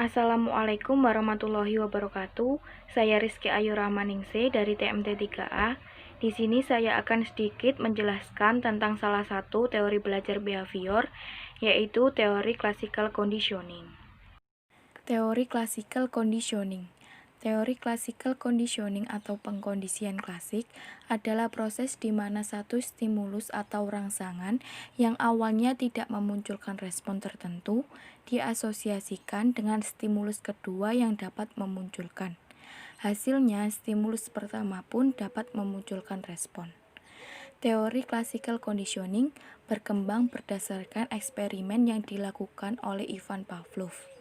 Assalamualaikum warahmatullahi wabarakatuh. Saya Rizky Ayu Rahmaningsi dari TMT 3A. Di sini saya akan sedikit menjelaskan tentang salah satu teori belajar behavior, yaitu teori classical conditioning. Teori classical conditioning. Teori classical conditioning atau pengkondisian klasik adalah proses di mana satu stimulus atau rangsangan yang awalnya tidak memunculkan respon tertentu diasosiasikan dengan stimulus kedua yang dapat memunculkan. Hasilnya, stimulus pertama pun dapat memunculkan respon. Teori classical conditioning berkembang berdasarkan eksperimen yang dilakukan oleh Ivan Pavlov.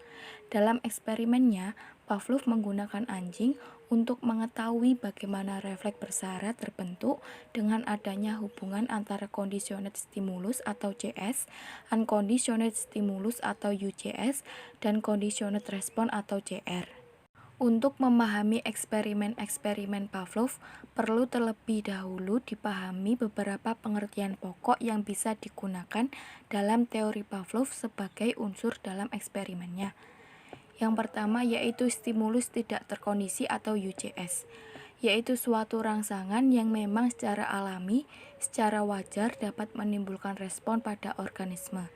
Dalam eksperimennya, Pavlov menggunakan anjing untuk mengetahui bagaimana refleks bersyarat terbentuk dengan adanya hubungan antara conditioned stimulus atau CS, unconditioned stimulus atau UCS, dan conditioned response atau CR. Untuk memahami eksperimen-eksperimen Pavlov, perlu terlebih dahulu dipahami beberapa pengertian pokok yang bisa digunakan dalam teori Pavlov sebagai unsur dalam eksperimennya. Yang pertama yaitu stimulus tidak terkondisi atau UCS, yaitu suatu rangsangan yang memang secara alami, secara wajar dapat menimbulkan respon pada organisme.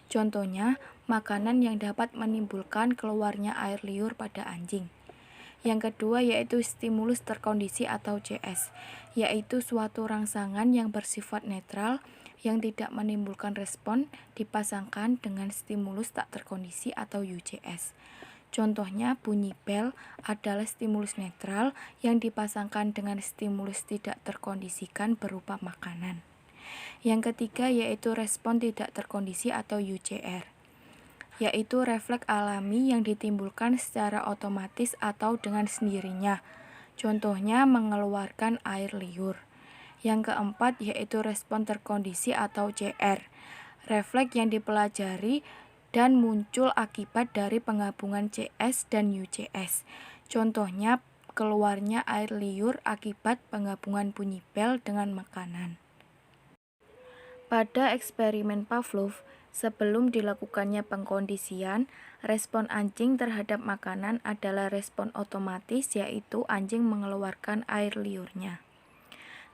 Contohnya, makanan yang dapat menimbulkan keluarnya air liur pada anjing. Yang kedua yaitu stimulus terkondisi atau CS, yaitu suatu rangsangan yang bersifat netral yang tidak menimbulkan respon dipasangkan dengan stimulus tak terkondisi atau UCS. Contohnya, bunyi bel adalah stimulus netral yang dipasangkan dengan stimulus tidak terkondisikan berupa makanan. Yang ketiga yaitu respon tidak terkondisi atau UCR, yaitu refleks alami yang ditimbulkan secara otomatis atau dengan sendirinya. Contohnya, mengeluarkan air liur. Yang keempat yaitu respon terkondisi atau CR, refleks yang dipelajari dan muncul akibat dari penggabungan CS dan UCS. Contohnya, keluarnya air liur akibat penggabungan bunyi bel dengan makanan. Pada eksperimen Pavlov, sebelum dilakukannya pengkondisian, respon anjing terhadap makanan adalah respon otomatis, yaitu anjing mengeluarkan air liurnya.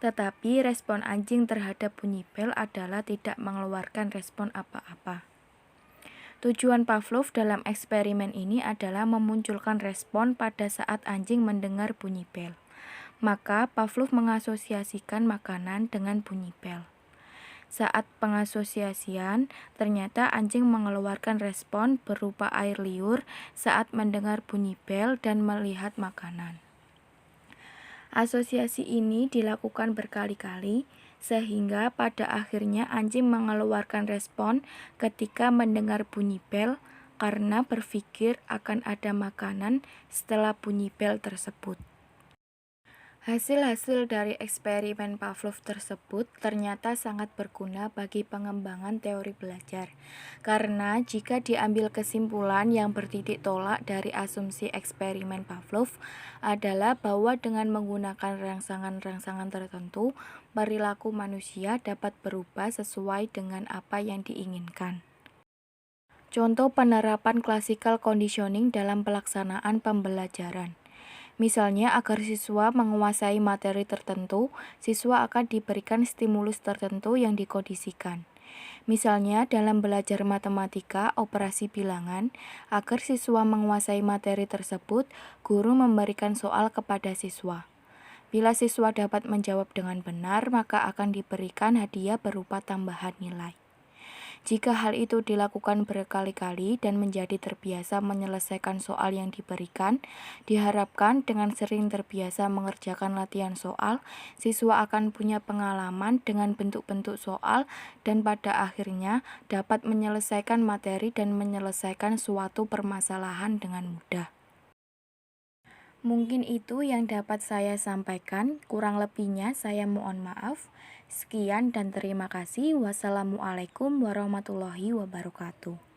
Tetapi respon anjing terhadap bunyi bel adalah tidak mengeluarkan respon apa-apa. Tujuan Pavlov dalam eksperimen ini adalah memunculkan respon pada saat anjing mendengar bunyi bel. Maka Pavlov mengasosiasikan makanan dengan bunyi bel. Saat pengasosiasian, ternyata anjing mengeluarkan respon berupa air liur saat mendengar bunyi bel dan melihat makanan. Asosiasi ini dilakukan berkali-kali, sehingga pada akhirnya anjing mengeluarkan respon ketika mendengar bunyi bel karena berpikir akan ada makanan setelah bunyi bel tersebut. Hasil-hasil dari eksperimen Pavlov tersebut ternyata sangat berguna bagi pengembangan teori belajar, karena jika diambil kesimpulan yang bertitik tolak dari asumsi eksperimen Pavlov adalah bahwa dengan menggunakan rangsangan-rangsangan tertentu, perilaku manusia dapat berubah sesuai dengan apa yang diinginkan. Contoh penerapan classical conditioning dalam pelaksanaan pembelajaran. Misalnya, agar siswa menguasai materi tertentu, siswa akan diberikan stimulus tertentu yang dikondisikan. Misalnya, dalam belajar matematika, operasi bilangan, agar siswa menguasai materi tersebut, guru memberikan soal kepada siswa. Bila siswa dapat menjawab dengan benar, maka akan diberikan hadiah berupa tambahan nilai. Jika hal itu dilakukan berkali-kali dan menjadi terbiasa menyelesaikan soal yang diberikan, diharapkan dengan sering terbiasa mengerjakan latihan soal, siswa akan punya pengalaman dengan bentuk-bentuk soal dan pada akhirnya dapat menyelesaikan materi dan menyelesaikan suatu permasalahan dengan mudah. Mungkin itu yang dapat saya sampaikan, kurang lebihnya saya mohon maaf. Sekian dan terima kasih. Wassalamualaikum warahmatullahi wabarakatuh.